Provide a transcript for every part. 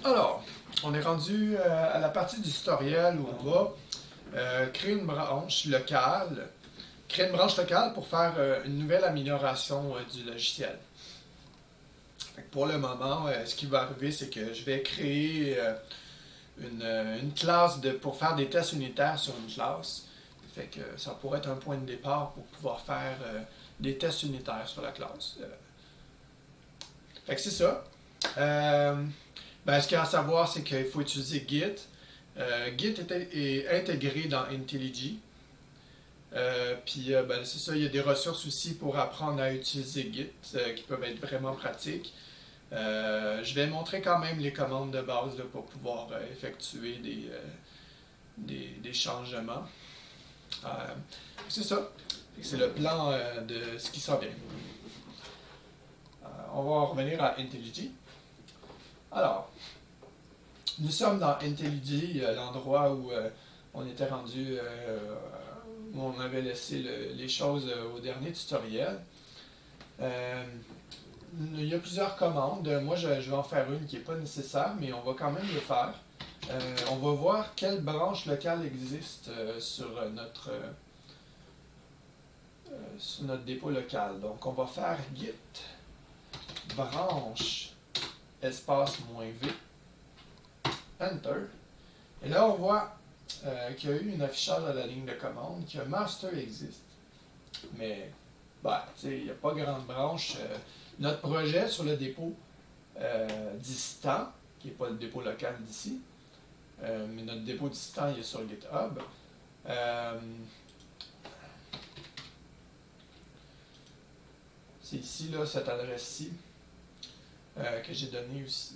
Alors, on est rendu à la partie du tutoriel où on va créer une branche locale. Créer une branche locale pour faire une nouvelle amélioration du logiciel. Fait que pour le moment, ce qui va arriver, c'est que je vais créer une classe pour faire des tests unitaires sur une classe. Fait que ça pourrait être un point de départ pour pouvoir faire des tests unitaires sur la classe. Fait que c'est ça. Ce qu'il y a à savoir, c'est qu'il faut utiliser Git. Git est intégré dans IntelliJ. C'est ça, il y a des ressources aussi pour apprendre à utiliser Git qui peuvent être vraiment pratiques. Je vais montrer quand même les commandes de base là, pour pouvoir effectuer des changements. C'est ça. C'est le plan de ce qui s'en vient. On va revenir à IntelliJ. Alors, nous sommes dans IntelliJ, l'endroit où on était rendu, où on avait laissé les choses au dernier tutoriel. Il y a plusieurs commandes. Moi, je vais en faire une qui n'est pas nécessaire, mais on va quand même le faire. On va voir quelle branche locale existe sur notre dépôt local. Donc, on va faire git branche espace -v Enter. Et là, on voit qu'il y a eu une affichage à la ligne de commande, que master existe. Mais, il n'y a pas grande branche. Notre projet sur le dépôt distant, qui n'est pas le dépôt local d'ici, mais notre dépôt distant, il est sur GitHub. C'est ici, là, cette adresse-ci, que j'ai donnée aussi.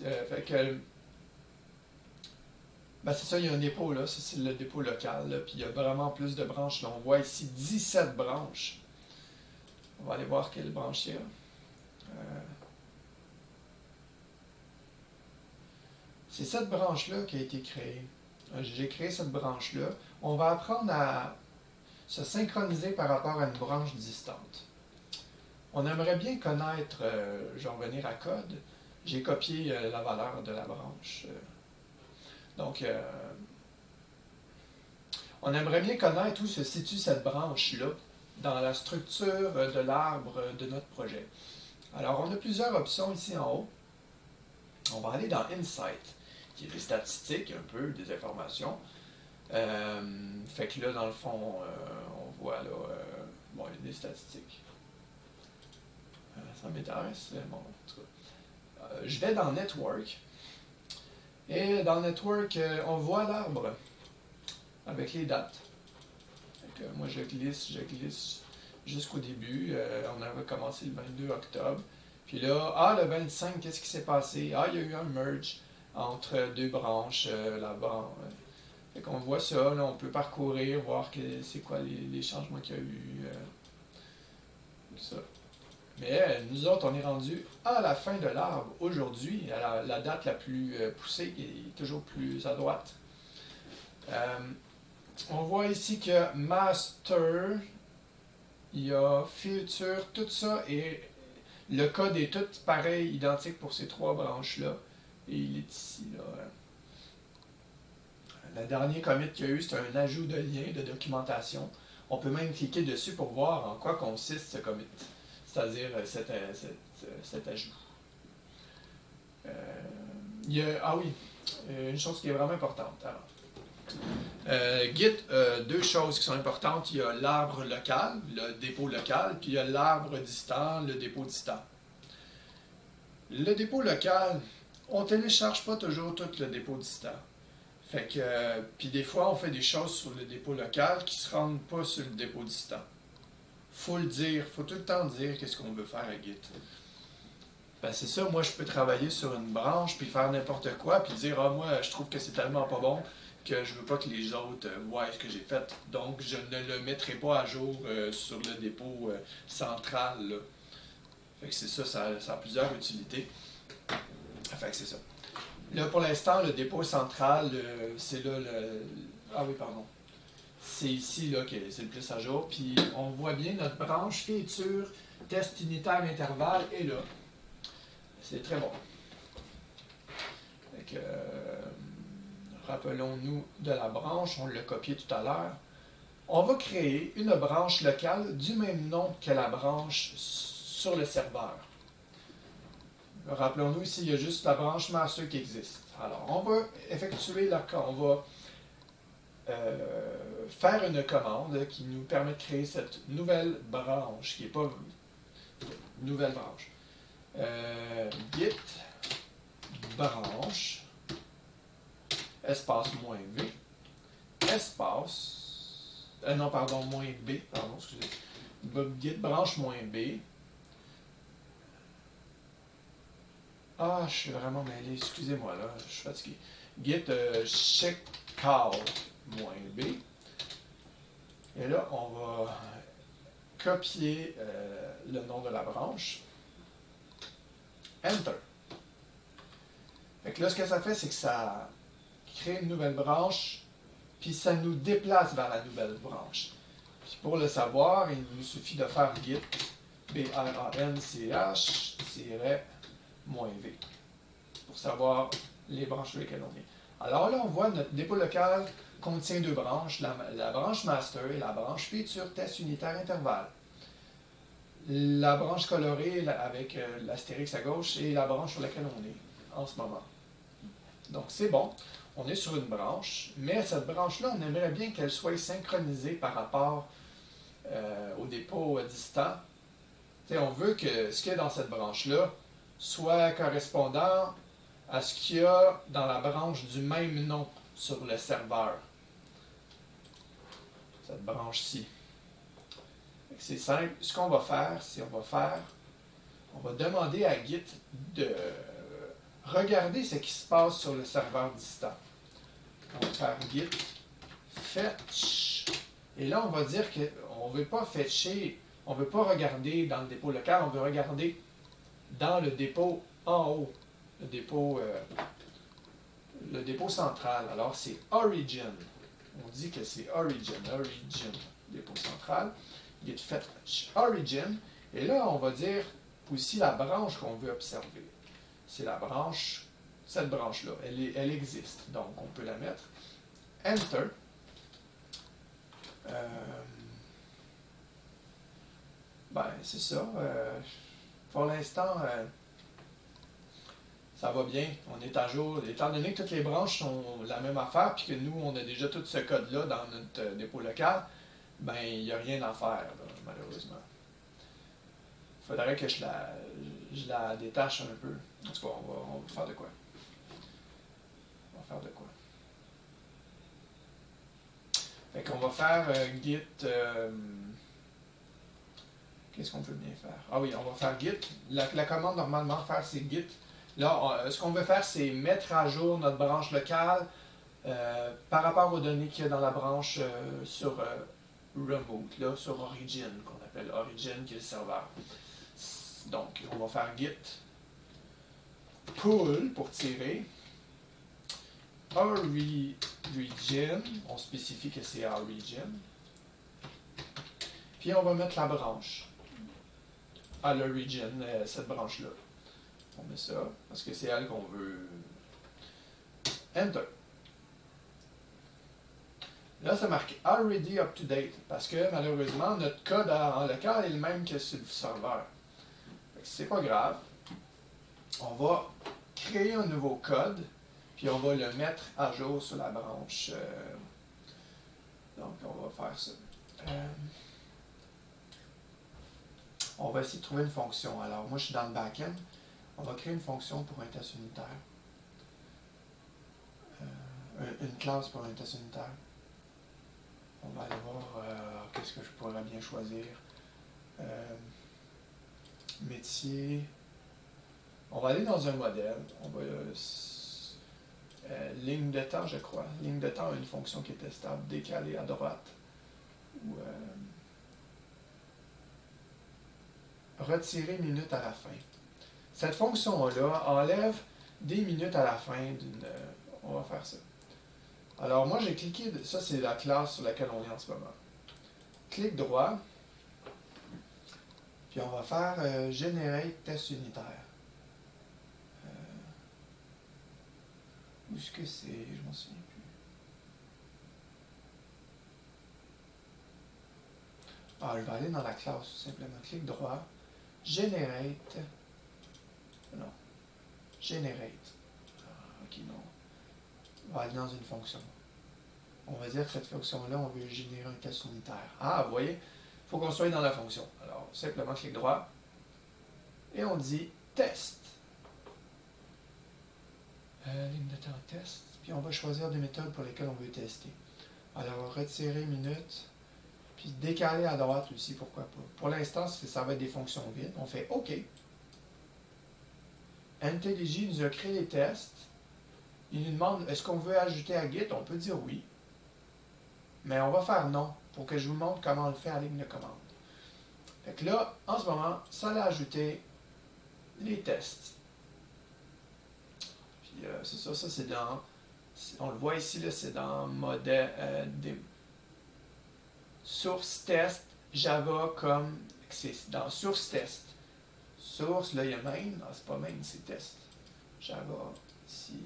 C'est ça, il y a un dépôt là, ça c'est le dépôt local, là, puis il y a vraiment plus de branches. Là, on voit ici 17 branches. On va aller voir quelle branche il y a. C'est cette branche-là qui a été créée. J'ai créé cette branche-là. On va apprendre à se synchroniser par rapport à une branche distante. On aimerait bien connaître, je vais revenir à code, j'ai copié la valeur de la branche. Donc, on aimerait bien connaître où se situe cette branche-là dans la structure de l'arbre de notre projet. Alors, on a plusieurs options ici en haut. On va aller dans Insight, qui est des statistiques, un peu, des informations. Fait que là, dans le fond, on voit là, il y a des statistiques. Ça m'intéresse. Bon, en tout cas. Je vais dans Network. Et dans Network, on voit l'arbre avec les dates. Donc, moi, je glisse jusqu'au début. On avait commencé le 22 octobre. Puis là, le 25, qu'est-ce qui s'est passé? Il y a eu un merge entre deux branches là-bas. Fait qu'on voit ça, là, on peut parcourir, voir c'est quoi les changements qu'il y a eu. Tout ça. Mais nous autres, on est rendu à la fin de l'arbre aujourd'hui, à la date la plus poussée, qui est toujours plus à droite. On voit ici que master, il y a future, tout ça, et le code est tout pareil, identique pour ces trois branches-là. Et il est ici, là. Le dernier commit qu'il y a eu, c'est un ajout de lien de documentation. On peut même cliquer dessus pour voir en quoi consiste ce commit. C'est-à-dire cet ajout. Une chose qui est vraiment importante. Alors, Git, deux choses qui sont importantes. Il y a l'arbre local, le dépôt local, puis il y a l'arbre distant, le dépôt distant. Le dépôt local, on ne télécharge pas toujours tout le dépôt distant. Fait que, puis des fois, on fait des choses sur le dépôt local qui ne se rendent pas sur le dépôt distant. Faut le dire, faut tout le temps dire qu'est-ce qu'on veut faire à Git. C'est ça, moi je peux travailler sur une branche puis faire n'importe quoi puis dire moi je trouve que c'est tellement pas bon que je veux pas que les autres voient ce que j'ai fait. Donc je ne le mettrai pas à jour sur le dépôt central. Là. Fait que c'est ça a plusieurs utilités. Fait que c'est ça. Là pour l'instant, le dépôt central, c'est là le. Ah oui, pardon. C'est ici là, que c'est le plus à jour. Puis on voit bien notre branche feature, test unitaire intervalle est là. C'est très bon. Fait que, rappelons-nous de la branche, on l'a copié tout à l'heure. On va créer une branche locale du même nom que la branche sur le serveur. Rappelons-nous ici, il y a juste la branche master qui existe. Alors, on va effectuer on va faire une commande qui nous permet de créer cette nouvelle branche, qui n'est pas une nouvelle branche. Git branche espace -v espace non pardon -b pardon excusez git branche -b. Ah, je suis vraiment mêlé, excusez-moi là, je suis fatigué. Git checkout -b. Et là, on va copier le nom de la branche. Enter. Fait que là, ce que ça fait, c'est que ça crée une nouvelle branche, puis ça nous déplace vers la nouvelle branche. Puis pour le savoir, il nous suffit de faire git branch-v pour savoir les branches sur lesquelles on est. Alors là, on voit notre dépôt local contient deux branches, la branche master et la branche feature test unitaire intervalle. La branche colorée avec l'astérix à gauche et la branche sur laquelle on est en ce moment. Donc c'est bon, on est sur une branche, mais cette branche-là, on aimerait bien qu'elle soit synchronisée par rapport au dépôt distant. T'sais, on veut que ce qu'il y a dans cette branche-là soit correspondant à ce qu'il y a dans la branche du même nom sur le serveur. Cette branche-ci. C'est simple. Ce qu'on va faire, c'est on va demander à Git de regarder ce qui se passe sur le serveur distant. On va faire Git fetch. Et là, on va dire qu'on ne veut pas fetcher, on ne veut pas regarder dans le dépôt local, on veut regarder dans le dépôt en haut, le dépôt central. Alors, c'est origin. On dit que c'est origin, dépôt central. Git fetch origin. Et là, on va dire aussi la branche qu'on veut observer. C'est la branche, cette branche-là. Elle existe. Donc, on peut la mettre. Enter. C'est ça. Pour l'instant, ça va bien. On est à jour. Étant donné que toutes les branches sont la même affaire, puis que nous, on a déjà tout ce code-là dans notre dépôt local, il n'y a rien à faire, là, malheureusement. Il faudrait que je la détache un peu. En tout cas, on va faire de quoi. Fait qu'on va faire git... qu'est-ce qu'on peut bien faire? Ah oui, on va faire git. La commande, normalement, faire, c'est git. Là, ce qu'on veut faire, c'est mettre à jour notre branche locale par rapport aux données qu'il y a dans la branche sur remote, là, sur origin, qu'on appelle origin, qui est le serveur. Donc, on va faire git pull pour tirer. Origin, on spécifie que c'est origin. Puis on va mettre la branche à l'origin, cette branche-là. On met ça, parce que c'est elle qu'on veut. Enter. Là, ça marque already up to date, parce que malheureusement, notre code en local est le même que sur le serveur. C'est pas grave. On va créer un nouveau code, puis on va le mettre à jour sur la branche. Donc, on va faire ça. On va essayer de trouver une fonction. Alors, moi, je suis dans le back-end. On va créer une fonction pour un test unitaire. Une classe pour un test unitaire. On va aller voir qu'est-ce que je pourrais bien choisir. Métier. On va aller dans un modèle. On va ligne de temps, je crois. Ligne de temps a une fonction qui est testable, décalée à droite. Ou retirer minute à la fin. Cette fonction-là enlève des minutes à la fin d'une... On va faire ça. Alors moi j'ai cliqué, ça c'est la classe sur laquelle on est en ce moment. Clic droit, puis on va faire generate test unitaire. Où est-ce que c'est? Je m'en souviens plus. Ah, je vais aller dans la classe, tout simplement. Clic droit. Generate. Non. Generate. Ah, ok, non. On va aller dans une fonction. On va dire que cette fonction-là, on veut générer un test unitaire. Ah, vous voyez, il faut qu'on soit dans la fonction. Alors, simplement clic droit. Et on dit test. Ligne de temps test. Puis on va choisir des méthodes pour lesquelles on veut tester. Alors, retirer minute. Puis décaler à droite aussi, pourquoi pas. Pour l'instant, ça va être des fonctions vides. On fait OK. IntelliJ nous a créé les tests. Il nous demande est-ce qu'on veut ajouter à Git. On peut dire oui. Mais on va faire non pour que je vous montre comment on le fait en ligne de commande. Fait que là, en ce moment, ça l'a ajouté les tests. Puis c'est ça c'est dans. On le voit ici, là, c'est dans modèle source test Java comme. C'est dans source test. Source, là, il y a main. Non, c'est pas main, c'est test. Java, ici.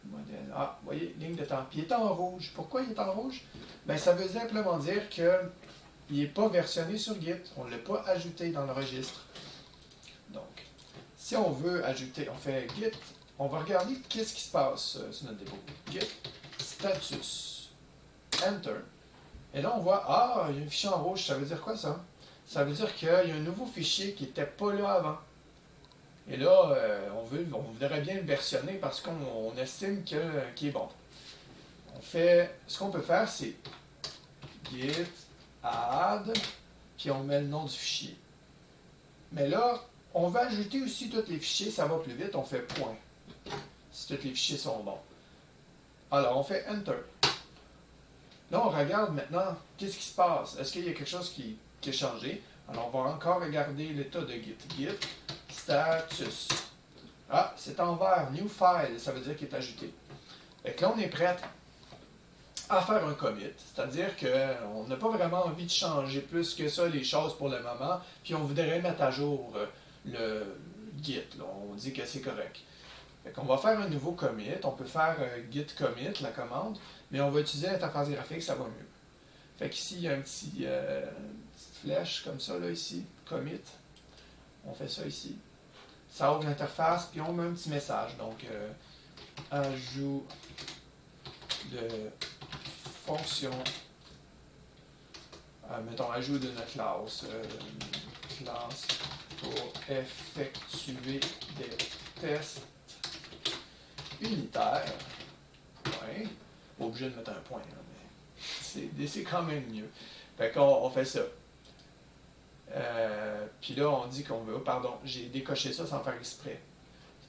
Modèle. Ah, vous voyez, ligne de temps. Puis il est en rouge. Pourquoi il est en rouge? Bien, ça veut simplement dire qu'il n'est pas versionné sur Git. On ne l'a pas ajouté dans le registre. Donc, si on veut ajouter, on fait Git, on va regarder qu'est-ce qui se passe sur notre dépôt. Git, status, Enter. Et là, on voit, ah, il y a un fichier en rouge. Ça veut dire quoi, ça? Ça veut dire qu'il y a un nouveau fichier qui n'était pas là avant. Et là, on voudrait bien le versionner parce qu'on estime qu'il est bon. Ce qu'on peut faire, c'est git add, puis on met le nom du fichier. Mais là, on va ajouter aussi tous les fichiers, ça va plus vite, on fait point, si tous les fichiers sont bons. Alors, on fait Enter. Là, on regarde maintenant, qu'est-ce qui se passe? Est-ce qu'il y a quelque chose qui a changé? Alors, on va encore regarder l'état de Git. Git status. Ah, c'est en vert, new file, ça veut dire qu'il est ajouté. Fait que là, on est prêt à faire un commit, c'est-à-dire qu'on n'a pas vraiment envie de changer plus que ça les choses pour le moment, puis on voudrait mettre à jour le Git, là. On dit que c'est correct. Fait qu'on va faire un nouveau commit, on peut faire git commit, la commande, mais on va utiliser l'interface graphique, ça va mieux. Fait qu'ici, il y a une petite flèche comme ça, là, ici, commit. On fait ça ici. Ça ouvre l'interface, puis on met un petit message. Donc, ajout de fonction, mettons, ajout de notre classe, classe pour effectuer des tests unitaires. Ouais. Pas obligé de mettre un point, là, mais c'est quand même mieux. Fait qu'on fait ça. Puis là, on dit qu'on veut. Pardon, j'ai décoché ça sans faire exprès.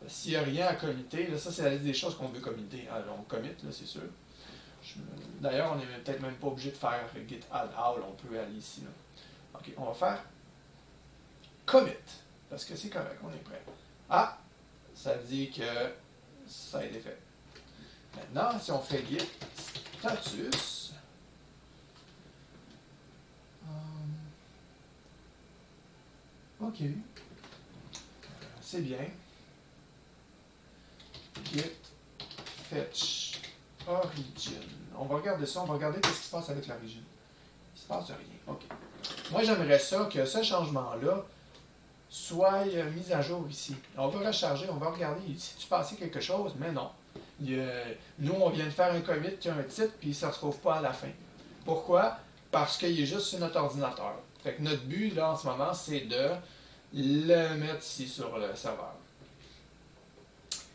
S'il n'y a rien à committer, là, ça c'est la liste des choses qu'on veut committer. Alors on commit, là, c'est sûr. D'ailleurs, on n'est peut-être même pas obligé de faire git add all, on peut aller ici. Là. Ok, on va faire commit, parce que c'est correct, on est prêt. Ah, ça dit que ça a été fait. Maintenant, si on fait git status, ok, c'est bien. Git fetch origin. On va regarder ça, on va regarder ce qui se passe avec l'origine. Il se passe rien. OK. Moi, j'aimerais ça que ce changement-là soit mis à jour ici. On va recharger, on va regarder si tu passé quelque chose, mais non. Nous, on vient de faire un commit qui a un titre, puis ça ne se trouve pas à la fin. Pourquoi? Parce qu'il est juste sur notre ordinateur. Fait que notre but, là, en ce moment, c'est de le mettre ici sur le serveur.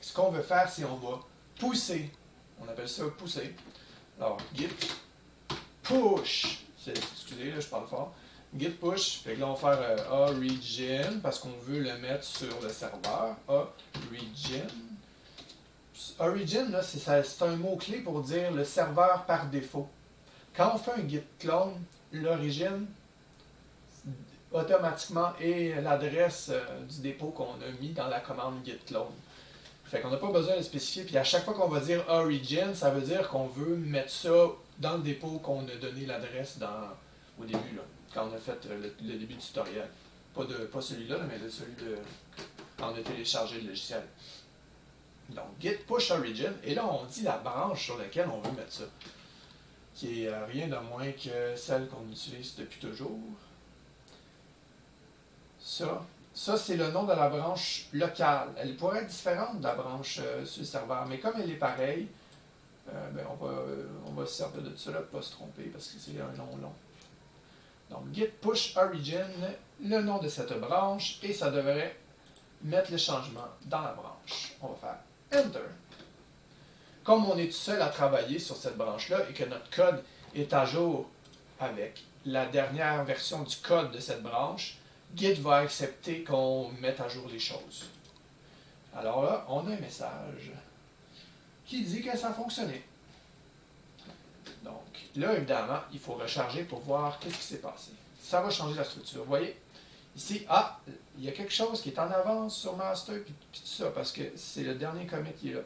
Ce qu'on veut faire, c'est on va pousser. On appelle ça pousser. Alors, git push. Excusez, là, je parle fort. Git push. Fait que là, on va faire origin parce qu'on veut le mettre sur le serveur. Origin. Origin, là, c'est un mot-clé pour dire le serveur par défaut. Quand on fait un git clone, l'origine automatiquement est l'adresse du dépôt qu'on a mis dans la commande git clone. Fait qu'on n'a pas besoin de spécifier. Puis à chaque fois qu'on va dire origin, ça veut dire qu'on veut mettre ça dans le dépôt qu'on a donné l'adresse au début, là, quand on a fait le début du tutoriel. Pas celui-là, mais celui de quand on a téléchargé le logiciel. Donc, git push origin, et là, on dit la branche sur laquelle on veut mettre ça, qui est rien de moins que celle qu'on utilise depuis toujours. Ça c'est le nom de la branche locale. Elle pourrait être différente de la branche sur le serveur, mais comme elle est pareille, on va se servir de ça là pour ne pas se tromper parce que c'est un nom long. Donc, git push origin, le nom de cette branche, et ça devrait mettre le changement dans la branche. On va faire Enter. Comme on est tout seul à travailler sur cette branche-là et que notre code est à jour avec la dernière version du code de cette branche, Git va accepter qu'on mette à jour les choses. Alors là, on a un message qui dit que ça a fonctionné. Donc, là, évidemment, il faut recharger pour voir qu'est-ce qui s'est passé. Ça va changer la structure. Vous voyez, ici, il y a quelque chose qui est en avance sur master, puis tout ça, parce que c'est le dernier commit qui est là.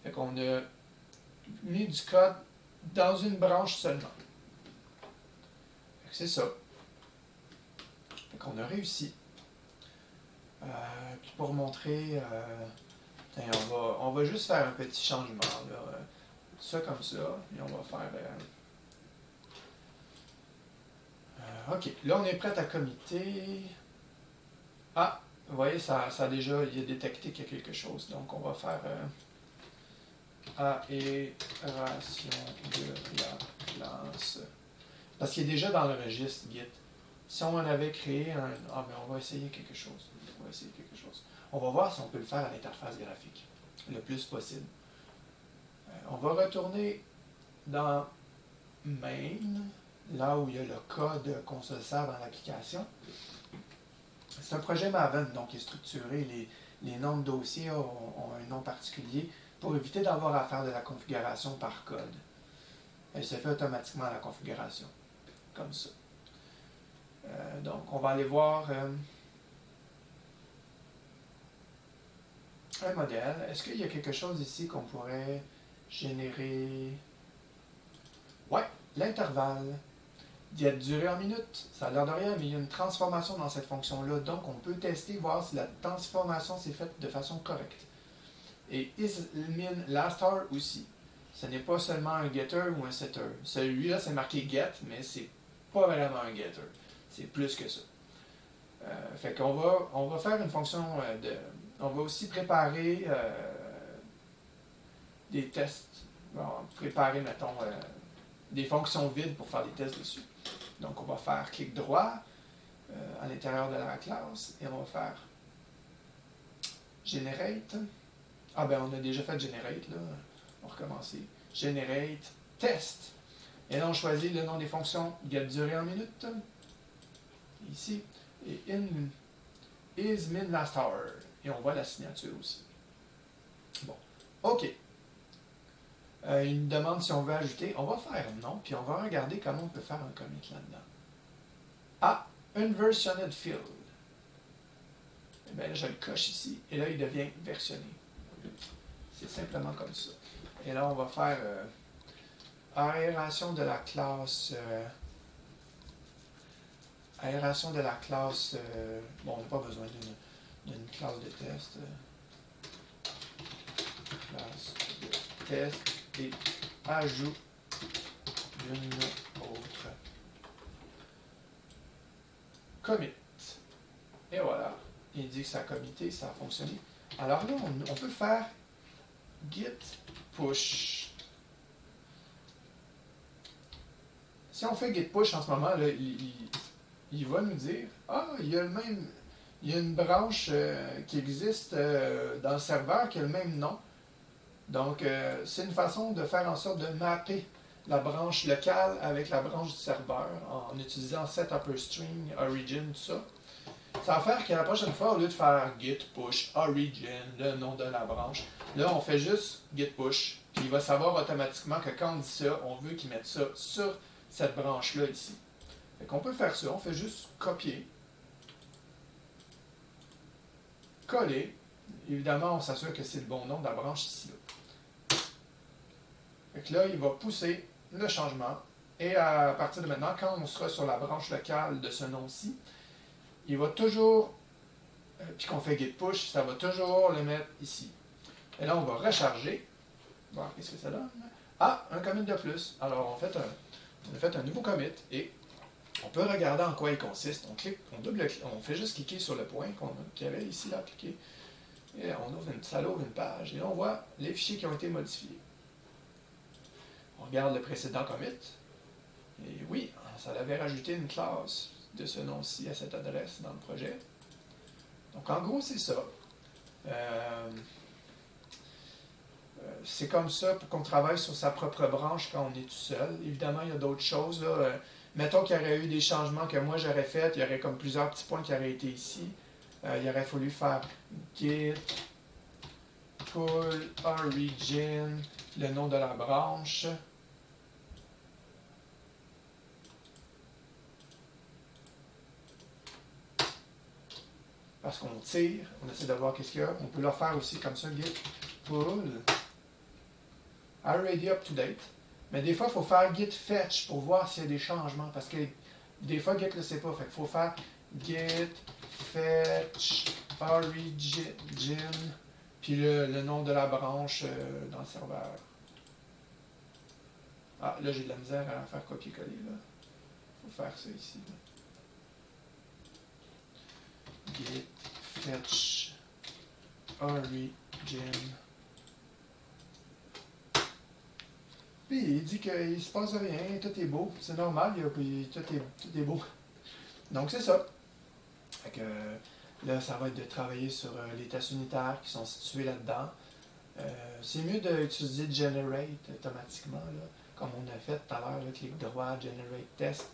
Fait qu'on a mis du code dans une branche seulement. C'est ça. Fait qu'on a réussi. Puis pour montrer, on va juste faire un petit changement. Là. Ça comme ça, et on va faire... ok, là on est prêt à committer. Vous voyez, il a détecté qu'il y a quelque chose. Donc on va faire aération de la classe. Parce qu'il est déjà dans le registre Git. Si on en avait créé un... mais on va essayer quelque chose. On va voir si on peut le faire à l'interface graphique, le plus possible. On va retourner dans Main, là où il y a le code qu'on se sert dans l'application. C'est un projet Maven, donc il est structuré. Les noms de dossiers ont un nom particulier pour éviter d'avoir à faire de la configuration par code. Elle se fait automatiquement la configuration, comme ça. Donc, on va aller voir un modèle. Est-ce qu'il y a quelque chose ici qu'on pourrait générer? Ouais, l'intervalle. Il y a durée en minutes. Ça a l'air de rien, mais il y a une transformation dans cette fonction-là. Donc, on peut tester, voir si la transformation s'est faite de façon correcte. Et isMinLastHour aussi. Ce n'est pas seulement un getter ou un setter. Celui-là, c'est marqué get, mais c'est pas vraiment un getter. C'est plus que ça. Fait qu'on va faire une fonction on va aussi préparer des tests. Préparer, mettons, des fonctions vides pour faire des tests dessus. Donc, on va faire clic droit à l'intérieur de la classe et on va faire Generate. On a déjà fait Generate, là. On va recommencer. Generate, Test. Et là, on choisit le nom des fonctions get durée en minutes. Ici. Et isMinLastHour. Et on voit la signature aussi. Bon. OK. Il nous demande si on veut ajouter. On va faire non, puis on va regarder comment on peut faire un commit là-dedans. Unversioned field. Et bien là, je le coche ici. Et là, il devient versionné. C'est simplement comme ça. Et là, on va faire aération de la classe... aération de la classe... on n'a pas besoin d'une classe de test. Classe de test et ajout d'une autre. Commit. Et voilà. Il dit que ça a commité, ça a fonctionné. Alors là, on peut faire git push. Si on fait git push en ce moment, là, il va nous dire il y a une branche qui existe dans le serveur qui a le même nom. Donc, c'est une façon de faire en sorte de mapper la branche locale avec la branche du serveur en utilisant setUpperString, origin, tout ça. Ça va faire que la prochaine fois, au lieu de faire git push origin, le nom de la branche, là, on fait juste git push. Puis il va savoir automatiquement que quand on dit ça, on veut qu'il mette ça sur cette branche-là ici. Fait qu'on peut faire ça, on fait juste copier, coller. Évidemment, on s'assure que c'est le bon nom de la branche ici. Fait que là, il va pousser le changement. Et à partir de maintenant, quand on sera sur la branche locale de ce nom-ci, il va toujours, puis qu'on fait git push, ça va toujours le mettre ici. Et là, on va recharger. Voir qu'est-ce que ça donne. Ah, un commit de plus. Alors, on a fait un nouveau commit et on peut regarder en quoi il consiste. On clique, on fait juste cliquer sur le point qu'il y avait ici, là, cliquer. Et ça ouvre une page. Et là, on voit les fichiers qui ont été modifiés. On regarde le précédent commit. Et oui, ça avait rajouté une classe de ce nom-ci à cette adresse dans le projet. Donc, en gros, c'est ça. C'est comme ça pour qu'on travaille sur sa propre branche quand on est tout seul. Évidemment, il y a d'autres choses. Là. Mettons qu'il y aurait eu des changements que moi j'aurais fait, il y aurait comme plusieurs petits points qui auraient été ici. Il aurait fallu faire git pull origin, le nom de la branche. Parce qu'on tire, on essaie de voir qu'est-ce qu'il y a. On peut le faire aussi comme ça, git pull already up to date. Mais des fois, il faut faire git fetch pour voir s'il y a des changements. Parce que des fois, git ne le sait pas. Fait qu'il faut faire git fetch origin, puis le nom de la branche dans le serveur. Ah, là, j'ai de la misère à faire copier-coller. Il faut faire ça ici. Là. Git fetch origin. Puis il dit qu'il ne se passe rien, tout est beau. C'est normal, tout est beau. Donc c'est ça. Fait que, là, ça va être de travailler sur les tests unitaires qui sont situés là-dedans. C'est mieux d'utiliser Generate automatiquement, là, comme on a fait tout à l'heure, clic droit, Generate Test.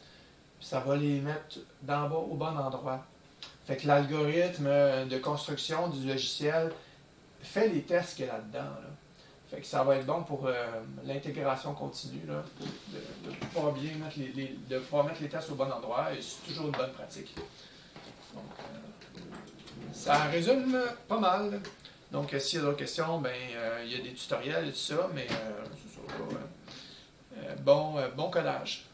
Puis ça va les mettre d'en bas au bon endroit. Fait que l'algorithme de construction du logiciel fait les tests qu'il y a là-dedans. Là. Fait que ça va être bon pour l'intégration continue, là, de pouvoir bien mettre de pouvoir mettre les tests au bon endroit, et c'est toujours une bonne pratique. Donc, ça résume pas mal. Donc, s'il y a d'autres questions, ben il y a des tutoriels et tout ça, mais c'est ça. Bon codage.